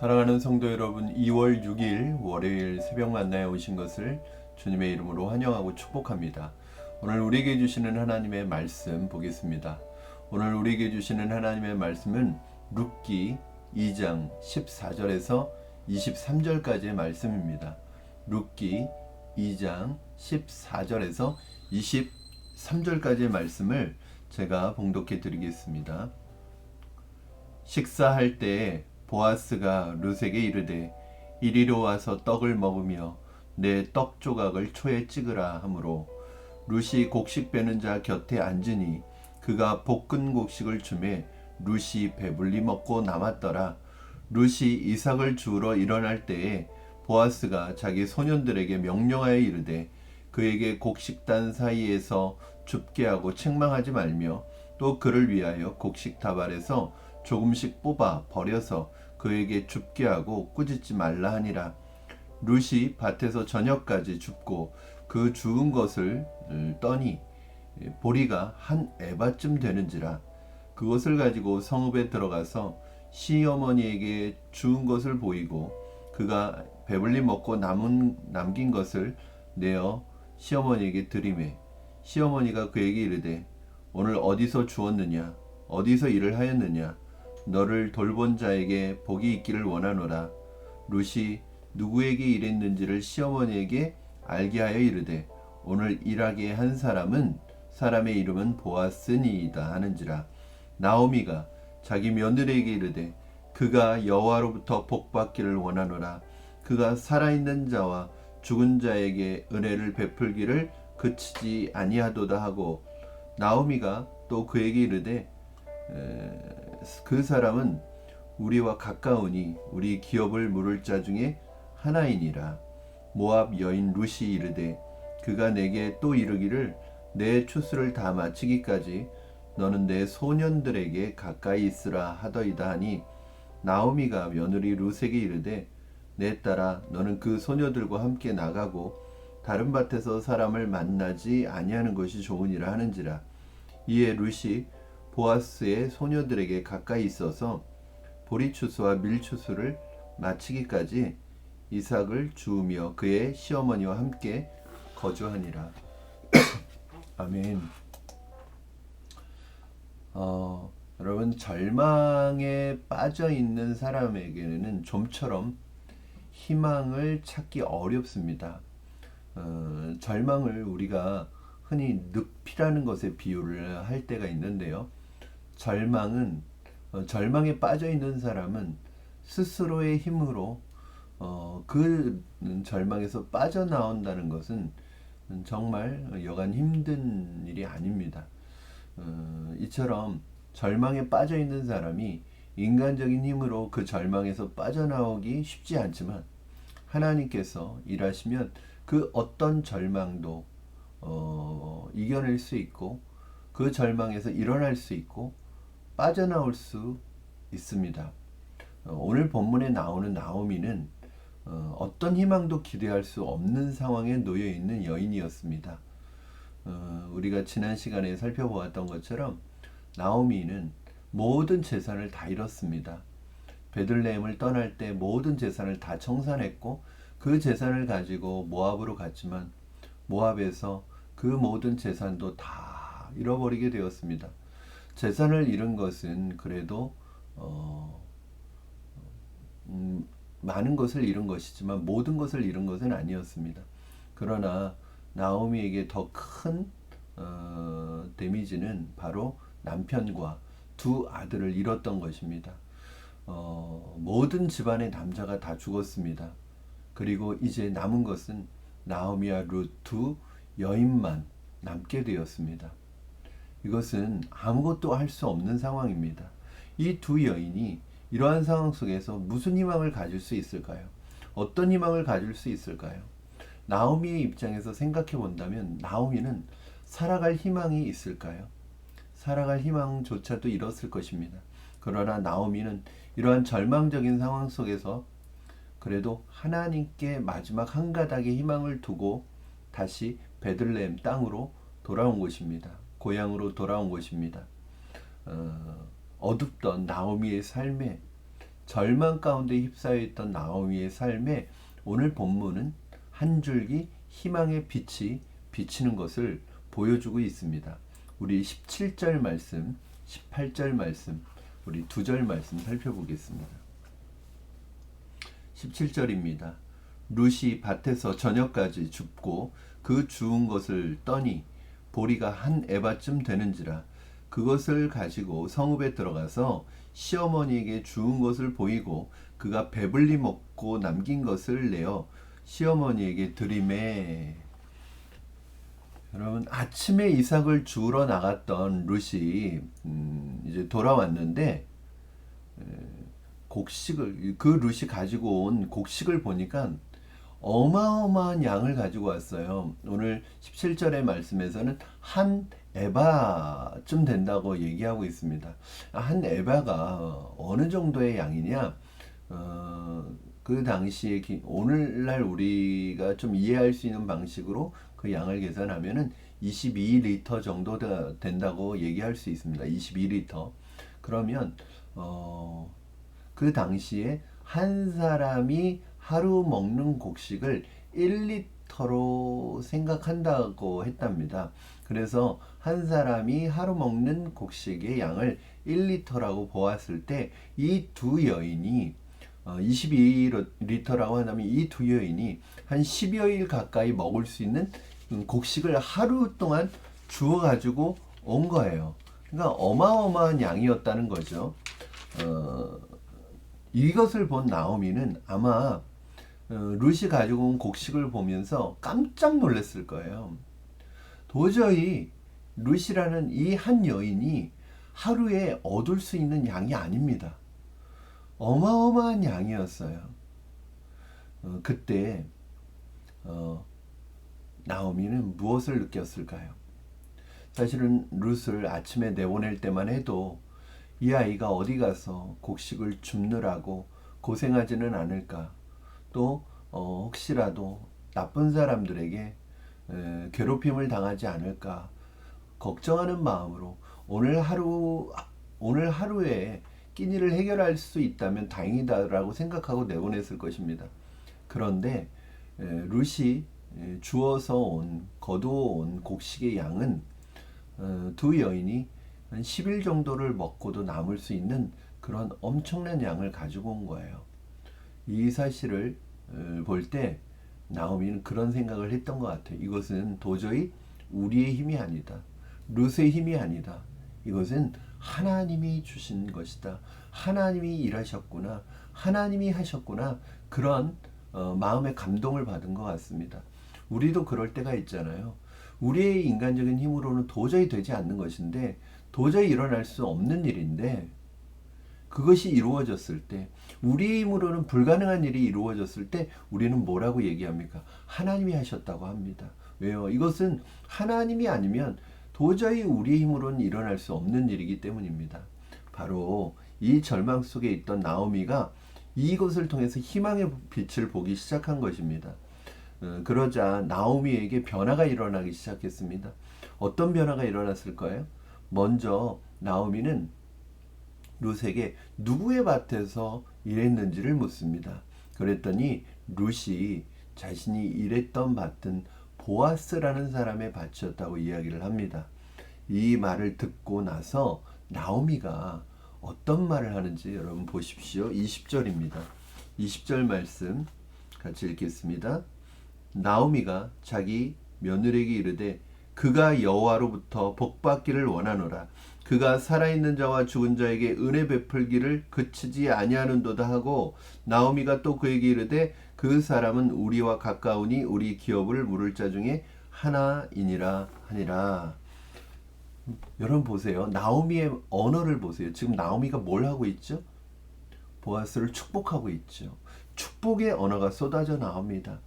사랑하는 성도 여러분, 2월 6일 월요일 새벽 만나에 오신 것을 주님의 이름으로 환영하고 축복합니다. 오늘 우리에게 주시는 하나님의 말씀 보겠습니다. 오늘 우리에게 주시는 하나님의 말씀은 룻기 2장 14절에서 23절까지의 말씀입니다. 룻기 2장 14절에서 23절까지의 말씀을 제가 봉독해 드리겠습니다. 식사할 때에 보아스가 룻에게 이르되 이리로 와서 떡을 먹으며 내 떡 조각을 초에 찍으라 하므로 룻이 곡식 베는 자 곁에 앉으니 그가 볶은 곡식을 주매 룻이 배불리 먹고 남았더라. 룻이 이삭을 주우러 일어날 때에 보아스가 자기 소년들에게 명령하여 이르되 그에게 곡식단 사이에서 줍게 하고 책망하지 말며 또 그를 위하여 곡식 다발에서 조금씩 뽑아 버려서 그에게 줍게 하고 꾸짖지 말라 하니라. 룻이 밭에서 저녁까지 줍고 그 주운 것을 떠니 보리가 한 에바쯤 되는지라. 그것을 가지고 성읍에 들어가서 시어머니에게 주운 것을 보이고 그가 배불리 먹고 남긴 것을 내어 시어머니에게 드리매 시어머니가 그에게 이르되 오늘 어디서 주었느냐 어디서 일을 하였느냐 너를 돌본 자에게 복이 있기를 원하노라. 룻이 누구에게 일했는지를 시어머니에게 알게 하여 이르되 오늘 일하게 한 사람의 이름은 보아스니이다 하는지라. 나오미가 자기 며느리에게 이르되 그가 여호와로부터 복받기를 원하노라. 그가 살아있는 자와 죽은 자에게 은혜를 베풀기를 그치지 아니하도다 하고 나오미가 또 그에게 이르되 그 사람은 우리와 가까우니 우리 기업을 물을 자 중에 하나이니라. 모압 여인 룻이 이르되 그가 내게 또 이르기를 내 추수를 다 마치기까지 너는 내 소년들에게 가까이 있으라 하더이다 하니 나오미가 며느리 룻에게 이르되 내 딸아 너는 그 소녀들과 함께 나가고 다른 밭에서 사람을 만나지 아니하는 것이 좋으니라 하는지라. 이에 룻이 보아스의 소녀들에게 가까이 있어서 보리추수와 밀추수를 마치기까지 이삭을 주우며 그의 시어머니와 함께 거주하니라. 아멘. 여러분, 절망에 빠져 있는 사람에게는 좀처럼 희망을 찾기 어렵습니다. 절망을 우리가 흔히 늪이라는 것에 비유를 할 때가 있는데요. 절망에 빠져 있는 사람은 스스로의 힘으로 그 절망에서 빠져나온다는 것은 정말 여간 힘든 일이 아닙니다. 이처럼 절망에 빠져 있는 사람이 인간적인 힘으로 그 절망에서 빠져나오기 쉽지 않지만 하나님께서 일하시면 그 어떤 절망도 이겨낼 수 있고 그 절망에서 일어날 수 있고 빠져나올 수 있습니다. 오늘 본문에 나오는 나오미는 어떤 희망도 기대할 수 없는 상황에 놓여 있는 여인이었습니다. 우리가 지난 시간에 살펴보았던 것처럼 나오미는 모든 재산을 다 잃었습니다. 베들레헴을 떠날 때 모든 재산을 다 청산했고 그 재산을 가지고 모압으로 갔지만 모압에서 그 모든 재산도 다 잃어버리게 되었습니다. 재산을 잃은 것은 그래도 많은 것을 잃은 것이지만 모든 것을 잃은 것은 아니었습니다. 그러나 나오미에게 더 큰 데미지는 바로 남편과 두 아들을 잃었던 것입니다. 모든 집안의 남자가 다 죽었습니다. 그리고 이제 남은 것은 나오미와 룻 두 여인만 남게 되었습니다. 이것은 아무것도 할 수 없는 상황입니다. 이 두 여인이 이러한 상황 속에서 무슨 희망을 가질 수 있을까요? 어떤 희망을 가질 수 있을까요? 나오미의 입장에서 생각해 본다면 나오미는 살아갈 희망이 있을까요? 살아갈 희망조차도 잃었을 것입니다. 그러나 나오미는 이러한 절망적인 상황 속에서 그래도 하나님께 마지막 한 가닥의 희망을 두고 다시 베들레헴 땅으로 돌아온 것입니다. 고향으로 돌아온 것입니다. 어둡던 나오미의 삶에 절망 가운데 휩싸여 있던 나오미의 삶에 오늘 본문은 한 줄기 희망의 빛이 비치는 것을 보여주고 있습니다. 우리 17절 말씀, 18절 말씀, 우리 두 절 말씀 살펴보겠습니다. 17절입니다. 룻이 밭에서 저녁까지 줍고 그 주운 것을 떠니 보리가 한 에바쯤 되는지라 그것을 가지고 성읍에 들어가서 시어머니에게 주운 것을 보이고 그가 배불리 먹고 남긴 것을 내어 시어머니에게 드리매. 여러분, 아침에 이삭을 주우러 나갔던 룻이 이제 돌아왔는데 곡식을, 그 룻이 가지고 온 곡식을 보니까 어마어마한 양을 가지고 왔어요. 오늘 17절의 말씀에서는 한 에바쯤 된다고 얘기하고 있습니다. 한 에바가 어느 정도의 양이냐? 그 당시에 오늘날 우리가 좀 이해할 수 있는 방식으로 그 양을 계산하면은 22리터 정도 된다고 얘기할 수 있습니다. 22리터. 그러면 그 당시에 한 사람이 하루 먹는 곡식을 1리터로 생각한다고 했답니다. 그래서 한 사람이 하루 먹는 곡식의 양을 1리터라고 보았을 때 이 두 여인이 22리터라고 한다면 이 두 여인이 한 10여일 가까이 먹을 수 있는 곡식을 하루 동안 주워 가지고 온 거예요. 그러니까 어마어마한 양이었다는 거죠. 이것을 본 나오미는 아마 룻이 가지고 온 곡식을 보면서 깜짝 놀랐을 거예요. 도저히 룻이라는 이 한 여인이 하루에 얻을 수 있는 양이 아닙니다. 어마어마한 양이었어요. 그때 나오미는 무엇을 느꼈을까요? 사실은 룻을 아침에 내보낼 때만 해도 이 아이가 어디 가서 곡식을 줍느라고 고생하지는 않을까, 또 혹시라도 나쁜 사람들에게 괴롭힘을 당하지 않을까 걱정하는 마음으로 오늘 하루에 끼니를 해결할 수 있다면 다행이다라고 생각하고 내보냈을 것입니다. 그런데 룻이 주워서 거두어 온 곡식의 양은 두 여인이 한 10일 정도를 먹고도 남을 수 있는 그런 엄청난 양을 가지고 온 거예요. 이 사실을 볼 때 나오미는 그런 생각을 했던 것 같아요. 이것은 도저히 우리의 힘이 아니다. 룻의 힘이 아니다. 이것은 하나님이 주신 것이다. 하나님이 일하셨구나. 하나님이 하셨구나. 그런 마음의 감동을 받은 것 같습니다. 우리도 그럴 때가 있잖아요. 우리의 인간적인 힘으로는 도저히 되지 않는 것인데, 도저히 일어날 수 없는 일인데, 그것이 이루어졌을 때, 우리의 힘으로는 불가능한 일이 이루어졌을 때 우리는 뭐라고 얘기합니까? 하나님이 하셨다고 합니다. 왜요? 이것은 하나님이 아니면 도저히 우리의 힘으로는 일어날 수 없는 일이기 때문입니다. 바로 이 절망 속에 있던 나오미가 이것을 통해서 희망의 빛을 보기 시작한 것입니다. 그러자 나오미에게 변화가 일어나기 시작했습니다. 어떤 변화가 일어났을까요? 먼저 나오미는 룻에게 누구의 밭에서 일했는지를 묻습니다. 그랬더니 룻이 자신이 일했던 밭은 보아스라는 사람의 밭이었다고 이야기를 합니다. 이 말을 듣고 나서 나오미가 어떤 말을 하는지 여러분 보십시오. 20절입니다. 20절 말씀 같이 읽겠습니다. 나오미가 자기 며느리에게 이르되 그가 여호와로부터 복받기를 원하노라. 그가 살아있는 자와 죽은 자에게 은혜 베풀기를 그치지 아니하는도다 하고, 나오미가 또 그에게 이르되 그 사람은 우리와 가까우니 우리 기업을 물을 자 중에 하나이니라 하니라. 여러분 보세요. 나오미의 언어를 보세요. 지금 나오미가 뭘 하고 있죠? 보아스를 축복하고 있죠. 축복의 언어가 쏟아져 나옵니다.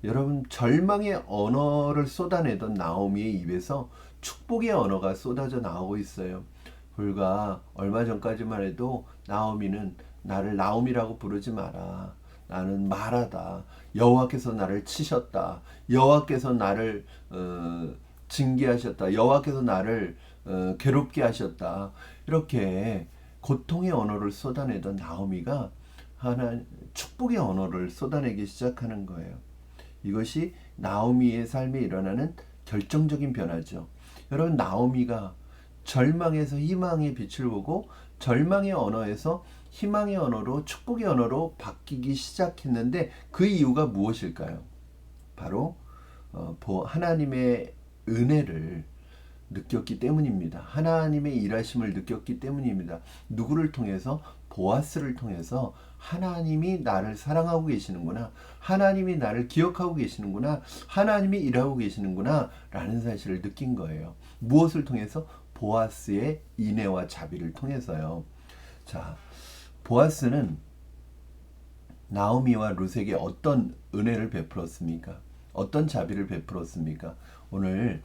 여러분, 절망의 언어를 쏟아내던 나오미의 입에서 축복의 언어가 쏟아져 나오고 있어요. 불과 얼마 전까지만 해도 나오미는 나를 나오미라고 부르지 마라. 나는 마라다. 여호와께서 나를 치셨다. 여호와께서 나를 징계하셨다. 여호와께서 나를 괴롭게 하셨다. 이렇게 고통의 언어를 쏟아내던 나오미가 하나 축복의 언어를 쏟아내기 시작하는 거예요. 이것이 나오미의 삶에 일어나는 결정적인 변화죠. 여러분, 나오미가 절망에서 희망의 빛을 보고 절망의 언어에서 희망의 언어로 축복의 언어로 바뀌기 시작했는데 그 이유가 무엇일까요? 바로 하나님의 은혜를 느꼈기 때문입니다. 하나님의 일하심을 느꼈기 때문입니다. 누구를 통해서? 보아스를 통해서 하나님이 나를 사랑하고 계시는구나, 하나님이 나를 기억하고 계시는구나, 하나님이 일하고 계시는구나 라는 사실을 느낀 거예요. 무엇을 통해서? 보아스의 인애와 자비를 통해서요. 자, 보아스는 나오미와 룻에게 어떤 은혜를 베풀었습니까? 어떤 자비를 베풀었습니까? 오늘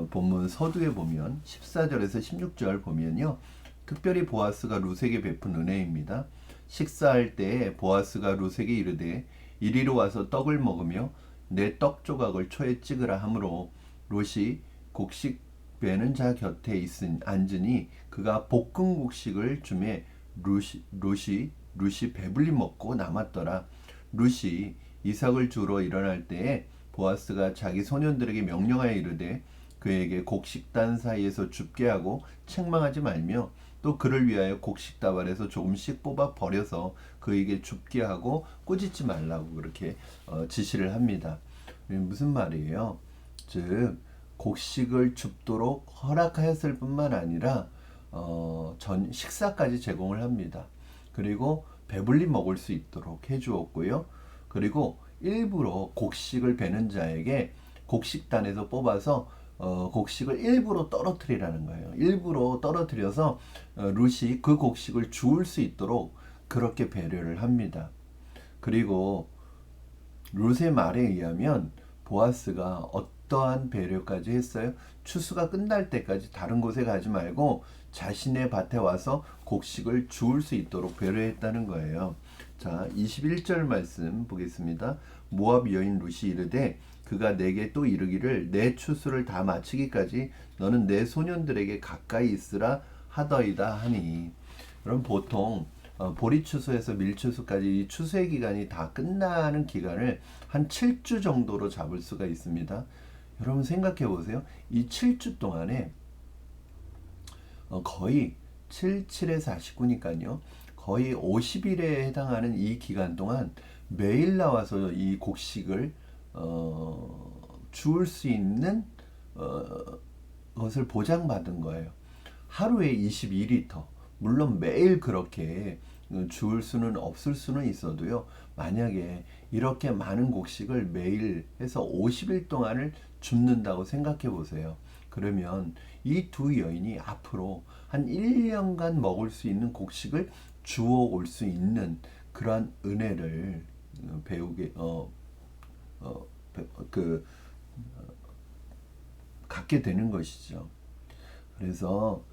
본문 서두에 보면 14절에서 16절 보면요, 특별히 보아스가 룻에게 베푼 은혜입니다. 식사할 때에 보아스가 룻에게 이르되 이리로 와서 떡을 먹으며 내 떡 조각을 초에 찍으라 하므로 룻이 곡식 베는 자 곁에 앉으니 그가 볶은 곡식을 주매 룻이 배불리 먹고 남았더라. 룻이 이삭을 주러 일어날 때에 보아스가 자기 소년들에게 명령하여 이르되 그에게 곡식단 사이에서 줍게 하고 책망하지 말며 또 그를 위하여 곡식다발에서 조금씩 뽑아 버려서 그에게 줍게 하고 꾸짖지 말라고 그렇게 지시를 합니다. 무슨 말이에요? 즉 곡식을 줍도록 허락하였을 뿐만 아니라 전 식사까지 제공을 합니다. 그리고 배불리 먹을 수 있도록 해주었고요. 그리고 일부러 곡식을 베는 자에게 곡식단에서 뽑아서 곡식을 일부러 떨어뜨리라는 거예요. 일부러 떨어뜨려서 룻이 그 곡식을 주울 수 있도록 그렇게 배려를 합니다. 그리고 룻의 말에 의하면 보아스가 어떠한 배려까지 했어요? 추수가 끝날 때까지 다른 곳에 가지 말고 자신의 밭에 와서 곡식을 주울 수 있도록 배려했다는 거예요. 자, 21절 말씀 보겠습니다. 모압 여인 룻이 이르되 그가 내게 또 이르기를 내 추수를 다 마치기까지 너는 내 소년들에게 가까이 있으라 하더이다 하니, 그럼 보통 보리추수에서 밀추수까지 이 추수의 기간이 다 끝나는 기간을 한 7주 정도로 잡을 수가 있습니다. 여러분 생각해 보세요. 이 7주 동안에 거의 7, 7에 49니까요. 거의 50일에 해당하는 이 기간 동안 매일 나와서 이 곡식을 주울 수 있는 것을 보장받은 거예요. 하루에 22리터. 물론 매일 그렇게 주울 수는 없을 수는 있어도요. 만약에 이렇게 많은 곡식을 매일 해서 50일 동안을 줍는다고 생각해 보세요. 그러면 이 두 여인이 앞으로 한 1년간 먹을 수 있는 곡식을 주워 올 수 있는 그러한 은혜를 갖게 되는 것이죠. 그래서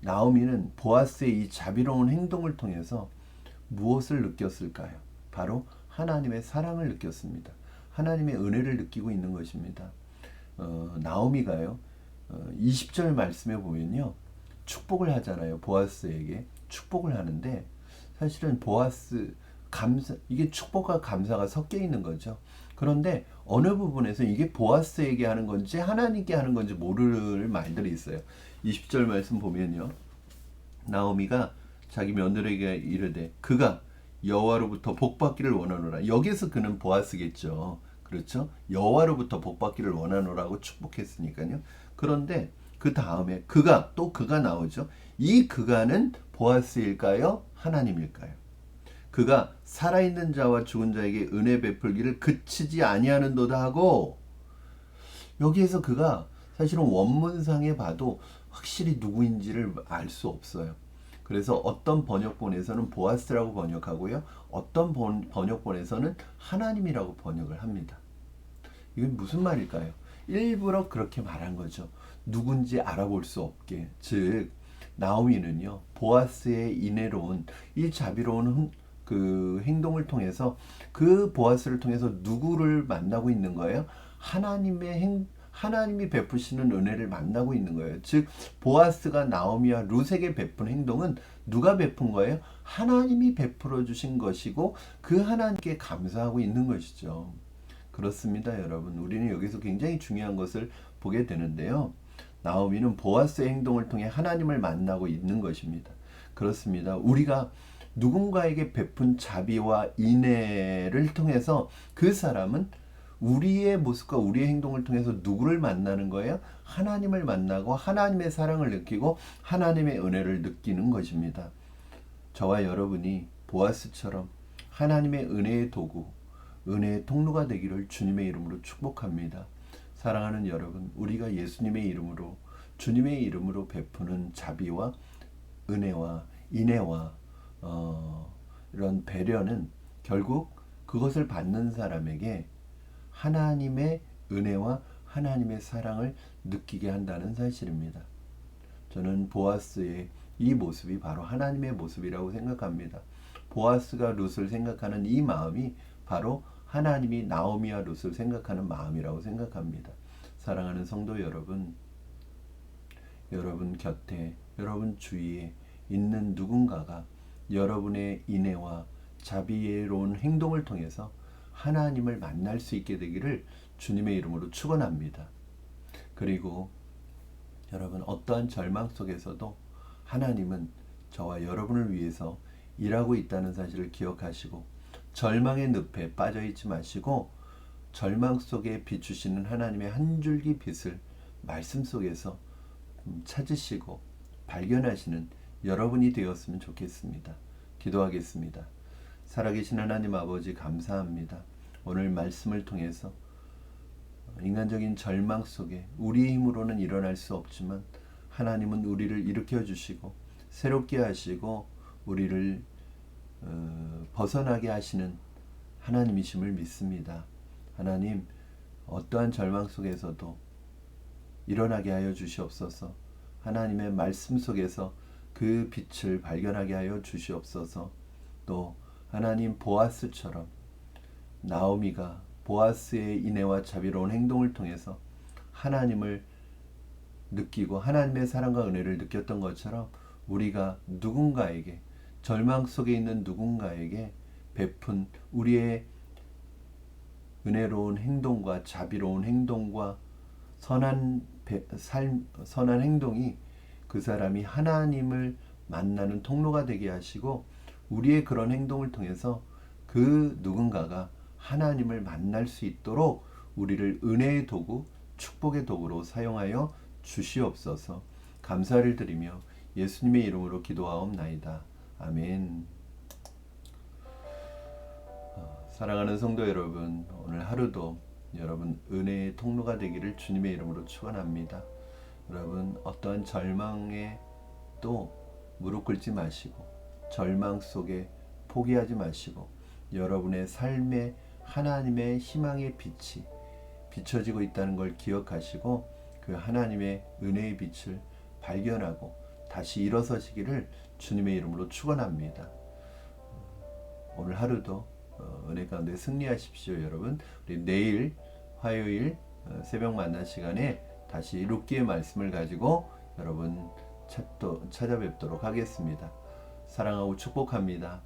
나오미는 보아스의 이 자비로운 행동을 통해서 무엇을 느꼈을까요? 바로 하나님의 사랑을 느꼈습니다. 하나님의 은혜를 느끼고 있는 것입니다. 나오미가요, 20절 말씀에 보면요, 축복을 하잖아요. 보아스에게 축복을 하는데 사실은 보아스 이게 축복과 감사가 섞여 있는 거죠. 그런데 어느 부분에서 이게 보아스에게 하는 건지 하나님께 하는 건지 모를 말들이 있어요. 20절 말씀 보면요, 나오미가 자기 며느리에게 이르되 그가 여호와로부터 복받기를 원하노라. 여기서 그는 보아스겠죠. 그렇죠? 여호와로부터 복받기를 원하노라고 축복했으니까요. 그런데 그 다음에 그가 나오죠. 이 그가는 보아스일까요? 하나님일까요? 그가 살아있는 자와 죽은 자에게 은혜 베풀기를 그치지 아니하는도다 하고, 여기에서 그가 사실은 원문상에 봐도 확실히 누구인지를 알 수 없어요. 그래서 어떤 번역본에서는 보아스라고 번역하고요, 어떤 번역본에서는 하나님이라고 번역을 합니다. 이건 무슨 말일까요? 일부러 그렇게 말한 거죠. 누군지 알아볼 수 없게. 즉 나오미는요, 보아스의 인애로운 이 자비로운 그 행동을 통해서 그 보아스를 통해서 누구를 만나고 있는 거예요? 하나님이 베푸시는 은혜를 만나고 있는 거예요. 즉 보아스가 나오미와 룻에게 베푼 행동은 누가 베푼 거예요? 하나님이 베풀어 주신 것이고 그 하나님께 감사하고 있는 것이죠. 그렇습니다, 여러분. 우리는 여기서 굉장히 중요한 것을 보게 되는데요. 나오미는 보아스의 행동을 통해 하나님을 만나고 있는 것입니다. 그렇습니다. 우리가 누군가에게 베푼 자비와 인애를 통해서 그 사람은 우리의 모습과 우리의 행동을 통해서 누구를 만나는 거예요? 하나님을 만나고 하나님의 사랑을 느끼고 하나님의 은혜를 느끼는 것입니다. 저와 여러분이 보아스처럼 하나님의 은혜의 도구, 은혜의 통로가 되기를 주님의 이름으로 축복합니다. 사랑하는 여러분, 우리가 예수님의 이름으로 주님의 이름으로 베푸는 자비와 은혜와 인애와 이런 배려는 결국 그것을 받는 사람에게 하나님의 은혜와 하나님의 사랑을 느끼게 한다는 사실입니다. 저는 보아스의 이 모습이 바로 하나님의 모습이라고 생각합니다. 보아스가 룻을 생각하는 이 마음이 바로 하나님이 나오미와 룻을 생각하는 마음이라고 생각합니다. 사랑하는 성도 여러분, 여러분 곁에, 여러분 주위에 있는 누군가가 여러분의 인애와 자비로운 행동을 통해서 하나님을 만날 수 있게 되기를 주님의 이름으로 축원합니다. 그리고 여러분 어떠한 절망 속에서도 하나님은 저와 여러분을 위해서 일하고 있다는 사실을 기억하시고 절망의 늪에 빠져 있지 마시고 절망 속에 비추시는 하나님의 한 줄기 빛을 말씀 속에서 찾으시고 발견하시는 여러분이 되었으면 좋겠습니다. 기도하겠습니다. 살아계신 하나님 아버지 감사합니다. 오늘 말씀을 통해서 인간적인 절망 속에 우리의 힘으로는 일어날 수 없지만 하나님은 우리를 일으켜 주시고 새롭게 하시고 우리를 벗어나게 하시는 하나님이심을 믿습니다. 하나님, 어떠한 절망 속에서도 일어나게 하여 주시옵소서. 하나님의 말씀 속에서 그 빛을 발견하게 하여 주시옵소서. 또 하나님 보아스처럼 나오미가 보아스의 인애와 자비로운 행동을 통해서 하나님을 느끼고 하나님의 사랑과 은혜를 느꼈던 것처럼 우리가 누군가에게 절망 속에 있는 누군가에게 베푼 우리의 은혜로운 행동과 자비로운 행동과 선한 행동이 그 사람이 하나님을 만나는 통로가 되게 하시고 우리의 그런 행동을 통해서 그 누군가가 하나님을 만날 수 있도록 우리를 은혜의 도구, 축복의 도구로 사용하여 주시옵소서. 감사를 드리며 예수님의 이름으로 기도하옵나이다. 아멘. 사랑하는 성도 여러분, 오늘 하루도 여러분 은혜의 통로가 되기를 주님의 이름으로 축원합니다. 여러분 어떠한 절망에 또 무릎 꿇지 마시고 절망 속에 포기하지 마시고 여러분의 삶에 하나님의 희망의 빛이 비춰지고 있다는 걸 기억하시고 그 하나님의 은혜의 빛을 발견하고 다시 일어서시기를 주님의 이름으로 축원합니다. 오늘 하루도 은혜 가운데 승리하십시오, 여러분. 우리 내일 화요일 새벽 만난 시간에 다시 룻기의 말씀을 가지고 여러분 찾아뵙도록 하겠습니다. 사랑하고 축복합니다.